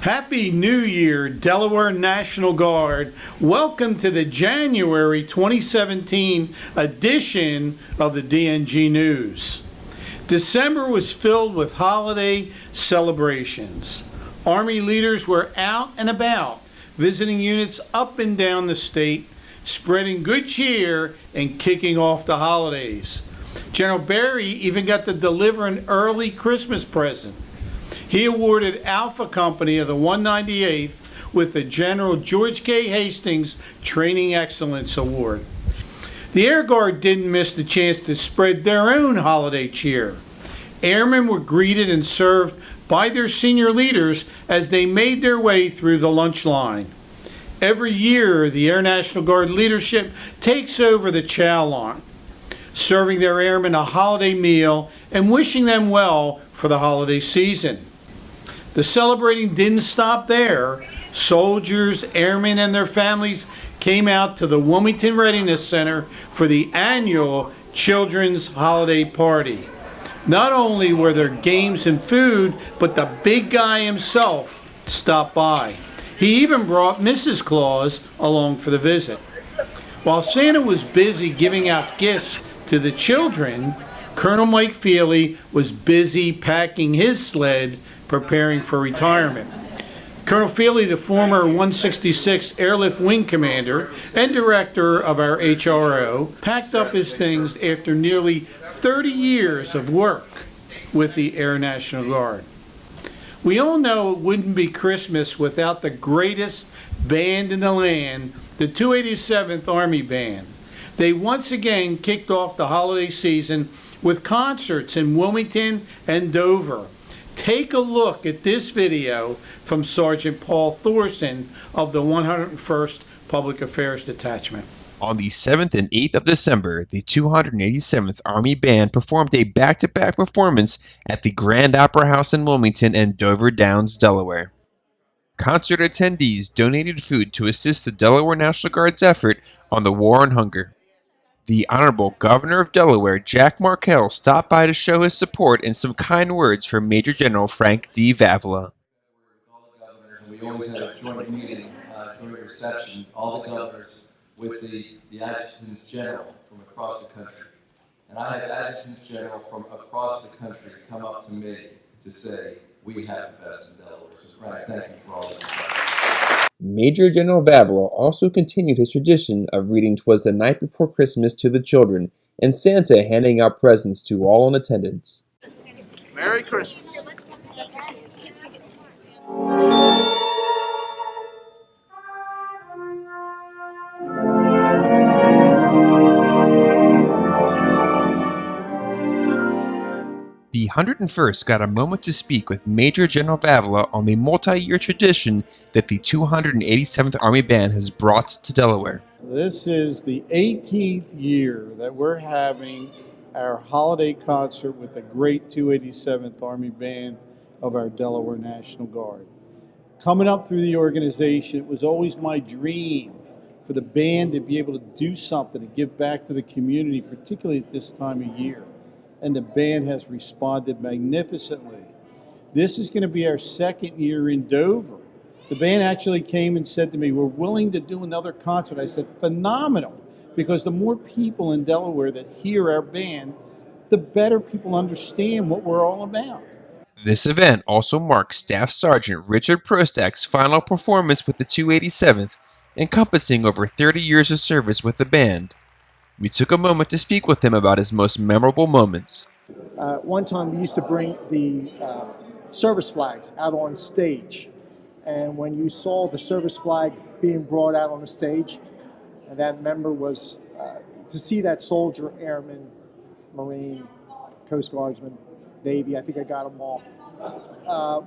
Happy New Year, Delaware National Guard. Welcome to the January 2017 edition of the DNG News. December was filled with holiday celebrations. Army leaders were out and about, visiting units up and down the state, spreading good cheer and kicking off the holidays. General Barry even got to deliver an early Christmas present. He awarded Alpha Company of the 198th with the General George K. Hastings Training Excellence Award. The Air Guard didn't miss the chance to spread their own holiday cheer. Airmen were greeted and served by their senior leaders as they made their way through the lunch line. Every year, the Air National Guard leadership takes over the chow line, serving their airmen a holiday meal and wishing them well for the holiday season. The celebrating didn't stop there. Soldiers, airmen, and their families came out to the Wilmington Readiness Center for the annual Children's Holiday Party. Not only were there games and food, but the big guy himself stopped by. He even brought Mrs. Claus along for the visit. While Santa was busy giving out gifts to the children, Colonel Mike Feely was busy packing his sled, preparing for retirement. Colonel Feely, the former 166th Airlift Wing Commander and Director of our HRO, packed up his things after nearly 30 years of work with the Air National Guard. We all know it wouldn't be Christmas without the greatest band in the land, the 287th Army Band. They once again kicked off the holiday season with concerts in Wilmington and Dover. Take a look at this video from Sergeant Paul Thorson of the 101st Public Affairs Detachment. On the 7th and 8th of December, the 287th Army Band performed a back-to-back performance at the Grand Opera House in Wilmington and Dover Downs, Delaware. Concert attendees donated food to assist the Delaware National Guard's effort on the War on Hunger. The Honorable Governor of Delaware, Jack Markell, stopped by to show his support and some kind words from Major General Frank D. Vavala. All the governors, and we always had a joint meeting, joint reception, all the governors with the adjutants general from across the country. And I had adjutants general from across the country come up to me to say, we have the best in Delaware. So Frank, thank you for all that you've done. Major General Vavala also continued his tradition of reading "'Twas the Night Before Christmas" to the children, and Santa handing out presents to all in attendance. Merry Christmas. The 101st got a moment to speak with Major General Vavala on the multi-year tradition that the 287th Army Band has brought to Delaware. This is the 18th year that we're having our holiday concert with the great 287th Army Band of our Delaware National Guard. Coming up through the organization, it was always my dream for the band to be able to do something to give back to the community, particularly at this time of year. And the band has responded magnificently. This is going to be our second year in Dover. The band actually came and said to me, we're willing to do another concert. I said, phenomenal, because the more people in Delaware that hear our band, the better people understand what we're all about. This event also marks Staff Sergeant Richard Prostak's final performance with the 287th, encompassing over 30 years of service with the band. We took a moment to speak with him about his most memorable moments. One time we used to bring the service flags out on stage. And when you saw the service flag being brought out on the stage, and that member was to see that soldier, airman, Marine, Coast Guardsman, Navy, I think I got them all.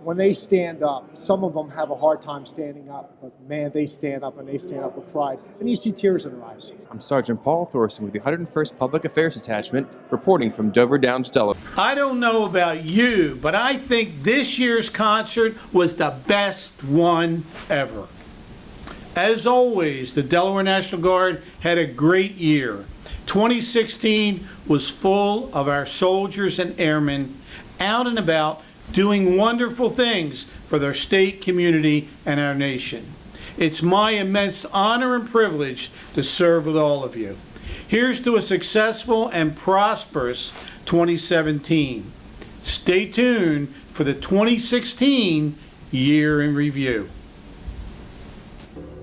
When they stand up, some of them have a hard time standing up, but man, they stand up and they stand up with pride. And you see tears in their eyes. I'm Sergeant Paul Thorson with the 101st Public Affairs Detachment, reporting from Dover Downs, Delaware. I don't know about you, but I think this year's concert was the best one ever. As always, the Delaware National Guard had a great year. 2016 was full of our soldiers and airmen out and about doing wonderful things for their state, community, and our nation. It's my immense honor and privilege to serve with all of you. Here's to a successful and prosperous 2017. Stay tuned for the 2016 Year in Review.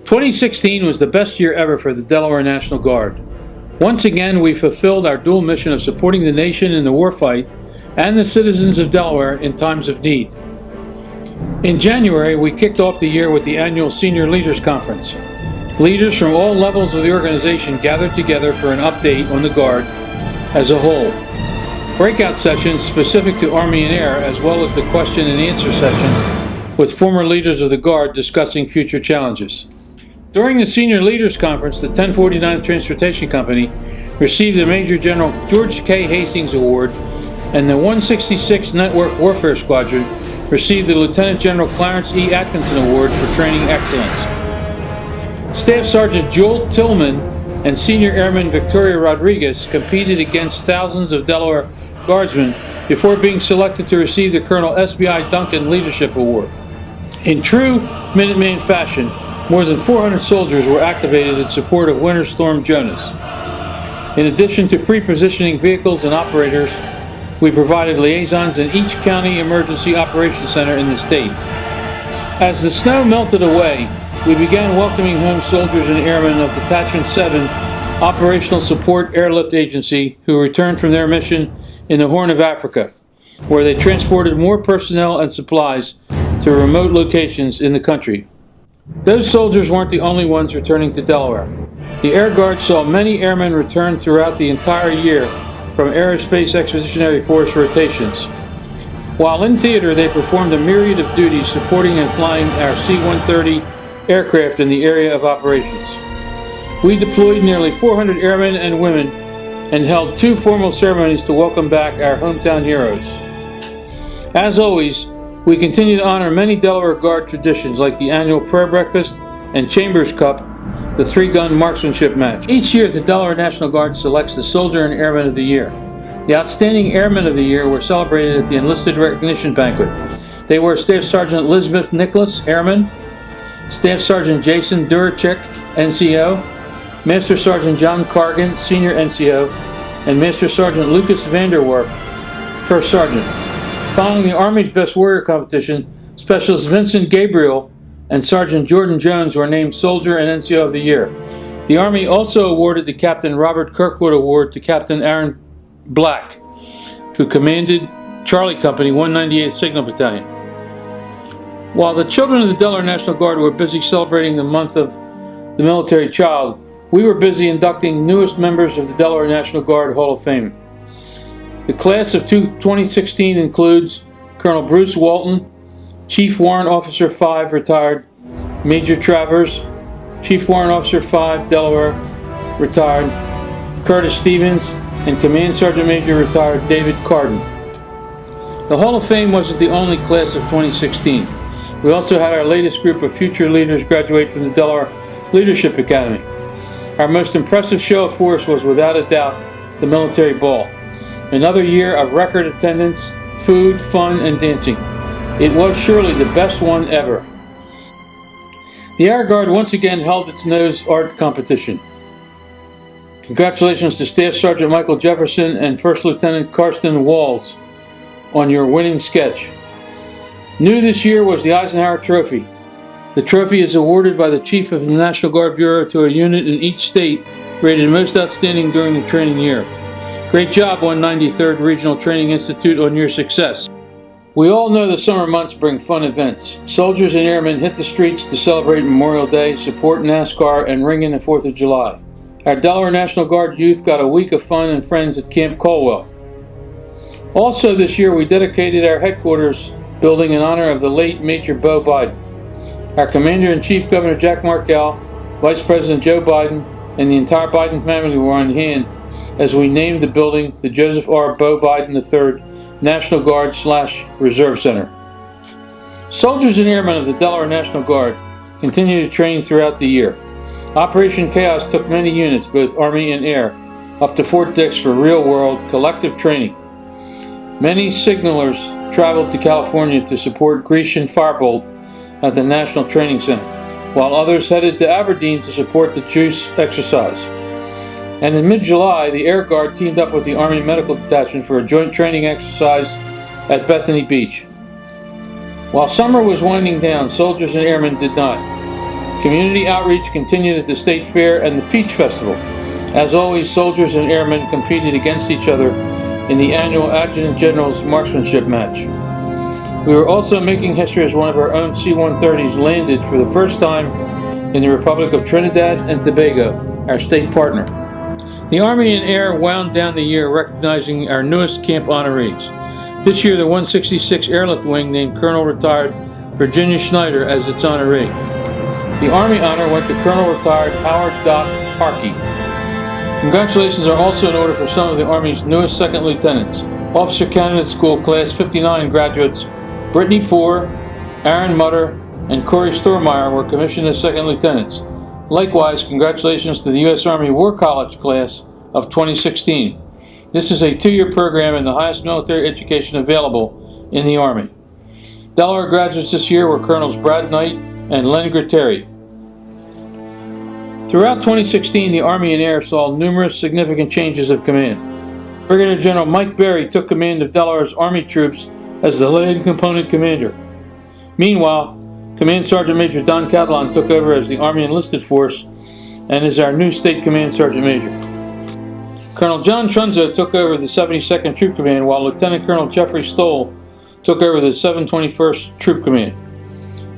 2016 was the best year ever for the Delaware National Guard. Once again, we fulfilled our dual mission of supporting the nation in the warfight and the citizens of Delaware in times of need. In January, we kicked off the year with the annual Senior Leaders Conference. Leaders from all levels of the organization gathered together for an update on the Guard as a whole. Breakout sessions specific to Army and Air, as well as the question and answer session with former leaders of the Guard discussing future challenges. During the Senior Leaders Conference, the 1049th Transportation Company received the Major General George K. Hastings Award, and the 166th Network Warfare Squadron received the Lieutenant General Clarence E. Atkinson Award for Training Excellence. Staff Sergeant Joel Tillman and Senior Airman Victoria Rodriguez competed against thousands of Delaware Guardsmen before being selected to receive the Colonel S.B.I. Duncan Leadership Award. In true Minuteman fashion, more than 400 soldiers were activated in support of Winter Storm Jonas. In addition to pre-positioning vehicles and operators, we provided liaisons in each county emergency operations center in the state. As the snow melted away, we began welcoming home soldiers and airmen of Detachment 7 Operational Support Airlift Agency who returned from their mission in the Horn of Africa, where they transported more personnel and supplies to remote locations in the country. Those soldiers weren't the only ones returning to Delaware. The Air Guard saw many airmen return throughout the entire year from Aerospace Expeditionary Force rotations. While in theater, they performed a myriad of duties supporting and flying our C-130 aircraft in the area of operations. We deployed nearly 400 airmen and women and held 2 formal ceremonies to welcome back our hometown heroes. As always, we continue to honor many Delaware Guard traditions like the annual prayer breakfast and Chambers Cup, the 3-gun marksmanship match. Each year, the Delaware National Guard selects the Soldier and Airman of the Year. The Outstanding Airmen of the Year were celebrated at the Enlisted Recognition Banquet. They were Staff Sergeant Elizabeth Nicholas, Airman, Staff Sergeant Jason Duracek, NCO, Master Sergeant John Cargan, Senior NCO, and Master Sergeant Lucas Vanderwerf, First Sergeant. Following the Army's Best Warrior competition, Specialist Vincent Gabriel and Sergeant Jordan Jones were named Soldier and NCO of the Year. The Army also awarded the Captain Robert Kirkwood Award to Captain Aaron Black, who commanded Charlie Company 198th Signal Battalion. While the children of the Delaware National Guard were busy celebrating the month of the military child, we were busy inducting newest members of the Delaware National Guard Hall of Fame. The class of 2016 includes Colonel Bruce Walton, Chief Warrant Officer 5, retired, Major Travers, Chief Warrant Officer 5, Delaware, retired, Curtis Stevens, and Command Sergeant Major retired David Carden. The Hall of Fame wasn't the only class of 2016. We also had our latest group of future leaders graduate from the Delaware Leadership Academy. Our most impressive show of force was without a doubt the Military Ball. Another year of record attendance, food, fun, and dancing. It was surely the best one ever. The Air Guard once again held its nose art competition. Congratulations to Staff Sergeant Michael Jefferson and First Lieutenant Karsten Walls on your winning sketch. New this year was the Eisenhower Trophy. The trophy is awarded by the Chief of the National Guard Bureau to a unit in each state rated most outstanding during the training year. Great job, 193rd Regional Training Institute, on your success. We all know the summer months bring fun events. Soldiers and airmen hit the streets to celebrate Memorial Day, support NASCAR, and ring in the 4th of July. Our Delaware National Guard youth got a week of fun and friends at Camp Colwell. Also this year, we dedicated our headquarters building in honor of the late Major Beau Biden. Our Commander-in-Chief, Governor Jack Markell, Vice President Joe Biden, and the entire Biden family were on hand as we named the building the Joseph R. Beau Biden III National Guard/Reserve Center. Soldiers and airmen of the Delaware National Guard continue to train throughout the year. Operation Chaos took many units, both Army and Air, up to Fort Dix for real-world collective training. Many signalers traveled to California to support Grecian Firebolt at the National Training Center, while others headed to Aberdeen to support the JUICE exercise. And in mid-July, the Air Guard teamed up with the Army Medical Detachment for a joint training exercise at Bethany Beach. While summer was winding down, soldiers and airmen did not. Community outreach continued at the State Fair and the Peach Festival. As always, soldiers and airmen competed against each other in the annual Adjutant General's Marksmanship match. We were also making history as one of our own C-130s landed for the first time in the Republic of Trinidad and Tobago, our state partner. The Army and Air wound down the year recognizing our newest camp honorees. This year, the 166 Airlift Wing named Colonel Retired Virginia Schneider as its honoree. The Army honor went to Colonel Retired Howard Doc Harkey. Congratulations are also in order for some of the Army's newest second lieutenants. Officer Candidate School Class 59 graduates Brittany Poore, Aaron Mutter, and Corey Stormeyer were commissioned as second lieutenants. Likewise, congratulations to the U.S. Army War College class of 2016. This is a 2-year program and the highest military education available in the Army. Delaware graduates this year were Colonels Brad Knight and Len Gratteri. Throughout 2016, the Army and Air saw numerous significant changes of command. Brigadier General Mike Berry took command of Delaware's Army troops as the land component commander. Meanwhile, Command Sergeant Major Don Catalan took over as the Army Enlisted Force and is our new State Command Sergeant Major. Colonel John Trunzo took over the 72nd Troop Command, while Lieutenant Colonel Jeffrey Stoll took over the 721st Troop Command.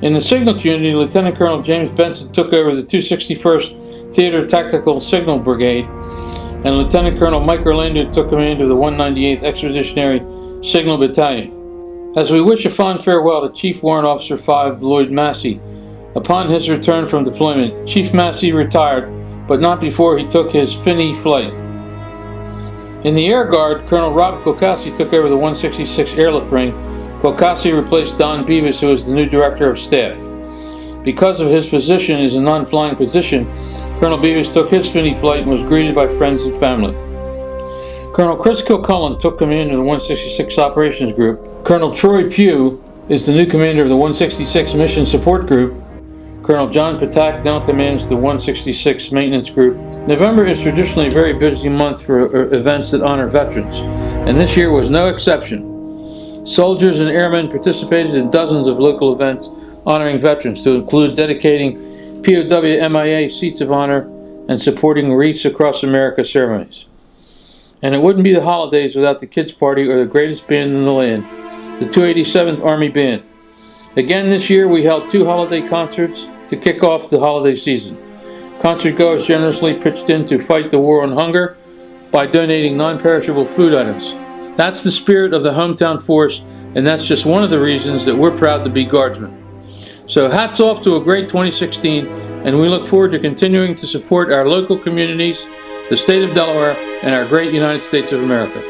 In the signal community, Lieutenant Colonel James Benson took over the 261st Theater Tactical Signal Brigade, and Lieutenant Colonel Mike Orlando took command of the 198th Expeditionary Signal Battalion. As we wish a fond farewell to Chief Warrant Officer 5 Lloyd Massey, upon his return from deployment, Chief Massey retired, but not before he took his Finney flight. In the Air Guard, Colonel Rob Kokasi took over the 166 Airlift Wing. Kokasi replaced Don Beavis, who is the new Director of Staff. Because of his position as a non-flying position, Colonel Beavis took his Finney flight and was greeted by friends and family. Colonel Chris Kilcullen took command of the 166 Operations Group. Colonel Troy Pugh is the new commander of the 166 Mission Support Group. Colonel John Patak now commands the 166 Maintenance Group. November is traditionally a very busy month for events that honor veterans, and this year was no exception. Soldiers and airmen participated in dozens of local events honoring veterans, to include dedicating POW MIA seats of honor and supporting Wreaths Across America ceremonies. And it wouldn't be the holidays without the Kids Party or the greatest band in the land, the 287th Army Band. Again this year we held 2 holiday concerts to kick off the holiday season. Concert goers generously pitched in to fight the war on hunger by donating non-perishable food items. That's the spirit of the hometown force, and that's just one of the reasons that we're proud to be Guardsmen. So hats off to a great 2016, and we look forward to continuing to support our local communities, the state of Delaware, and our great United States of America.